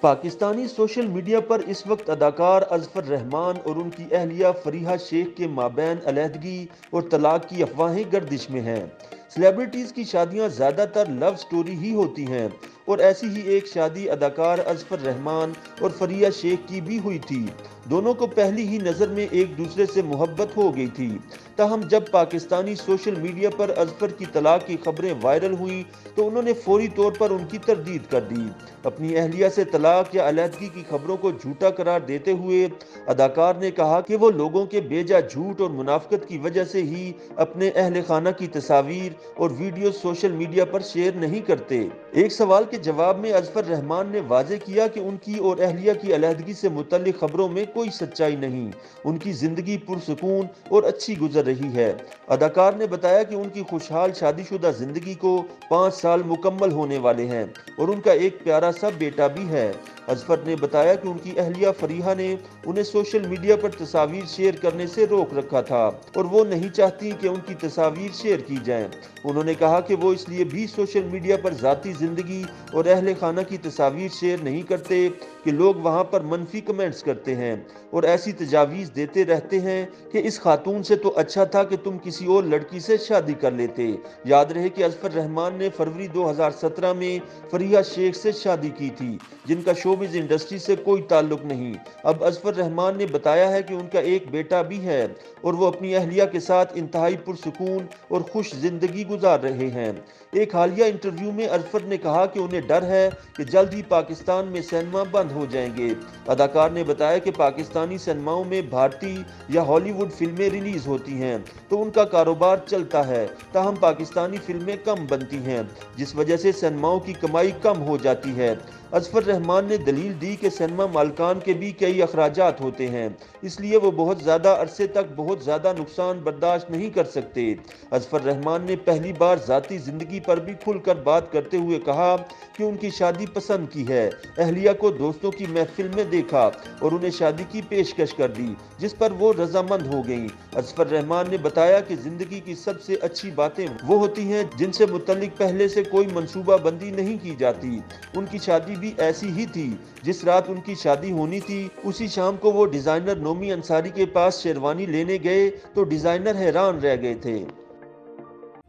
Pakistani social media पर इस वक्त अदाकार अजफर रहमान और उनकी अहलिया फरीहा शेख के माबैन अलहदगी और तलाक की अफवाहें गर्दिश में हैं। सेलिब्रिटीज़ की शादियां ज़्यादातर लव स्टोरी ही होती हैं और ऐसी ही एक शादी अदाकार अजफर रहमान और फरीहा शेख की भी हुई थी। दोनों को पहली ही नज़र में एक दूसरे से मोहब्बत हो गई थी। ताहम जब पाकिस्तानी सोशल मीडिया पर अजफर की तलाक की खबरें वायरल हुई तो उन्होंने फौरी तौर पर उनकी तरदीद कर दी। अपनी अहलिया से तलाक या अलहदगी की खबरों को झूठा करार देते हुए अदाकार ने कहा कि वो लोगों के बेजा झूठ और मुनाफिकत की वजह से ही अपने अहले खाना की तस्वीर और वीडियो सोशल मीडिया पर शेयर नहीं करते। एक सवाल के जवाब में अजफर रहमान ने वाजे किया कि उनकी और अहलिया की अलहदगी से मुतल्लिक खबरों में कोई सच्चाई नहीं, उनकी जिंदगी पुरसुकून और अच्छी गुजर रही है। अदाकार ने बताया कि उनकी खुशहाल शादीशुदा जिंदगी को 5 साल मुकम्मल होने वाले हैं और उनका एक प्यारा सा बेटा भी है। अजफर ने बताया कि उनकी अहलिया फरीहा ने उन्हें सोशल मीडिया पर तस्वीर शेयर करने से रोक रखा था और वो नहीं चाहती कि उनकी तस्वीर शेयर की जाएं। उन्होंने कहा कि वो इसलिए भी सोशल मीडिया पर जाती जिंदगी और अहले खाना की तस्वीर शेयर नहीं करते कि लोग वहां पर मनफी कमेंट्स करते हैं और ऐसी तजावीज़ देते रहते हैं कि इस खातून से तो अच्छा था कि तुम किसी और लड़की से शादी कर लेते। याद रहे कि अजफर रहमान ने फरवरी 2017 में फरीहा शेख से शादी की थी, जिनका शोबिज़ इंडस्ट्री से कोई ताल्लुक नहीं। अब अजफर रहमान ने बताया है कि उनका एक बेटा भी है और वो अपनी अहलिया के साथ इंतहाई पुरसुकून और खुश जिंदगी गुजार रहे हैं। एक हालिया इंटरव्यू में अजफर ने कहा कि उन्हें डर है कि जल्द ही पाकिस्तान में सिनेमा बंद हो जाएंगे। अदाकार ने बताया कि पाकिस्तानी सिनेमाओं में भारतीय या हॉलीवुड फिल्में रिलीज होती हैं तो उनका कारोबार चलता है, ताहम पाकिस्तानी फिल्में कम बनती हैं, जिस वजह से सिनेमाओं की कमाई कम हो जाती है। अजफर रहमान ने दलील दी कि सिनेमा मालकान के भी कई अखराजात होते हैं, इसलिए वो बहुत ज़्यादा अरसे तक बहुत ज़्यादा नुकसान बर्दाश्त नहीं कर सकते। अजफर रहमान ने पहली बार ज़ाती ज़िंदगी पर भी खुलकर बात करते हुए कहा कि उनकी शादी पसंद की है। अहलिया को दोस्तों की महफिल में देखा और उन्हें शादी की पेशकश कर दी, जिस पर वो रजामंद हो गईं। अजफर रहमान ने बताया कि ज़िंदगी की सबसे अच्छी बातें वो होती हैं जिनसे मुतल्लिक पहले से कोई मनसूबा बंदी नहीं की जाती। उनकी शादी भी ऐसी ही थी। जिस रात उनकी शादी होनी थी उसी शाम को वो डिजाइनर नोमी अंसारी के पास शेरवानी लेने गए तो डिजाइनर हैरान रह गए थे।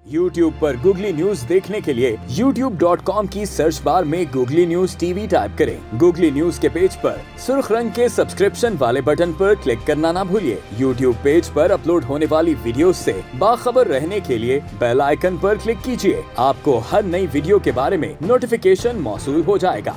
YouTube पर गूगली न्यूज देखने के लिए youtube.com की सर्च बार में गूगली न्यूज टीवी टाइप करें। गूगली न्यूज के पेज पर सुर्ख रंग के सब्सक्रिप्शन वाले बटन पर क्लिक करना ना भूलिए। YouTube पेज पर अपलोड होने वाली वीडियोस से बाखबर रहने के लिए बेल आइकन पर क्लिक कीजिए। आपको हर नई वीडियो के बारे में नोटिफिकेशन मौसूल हो जाएगा।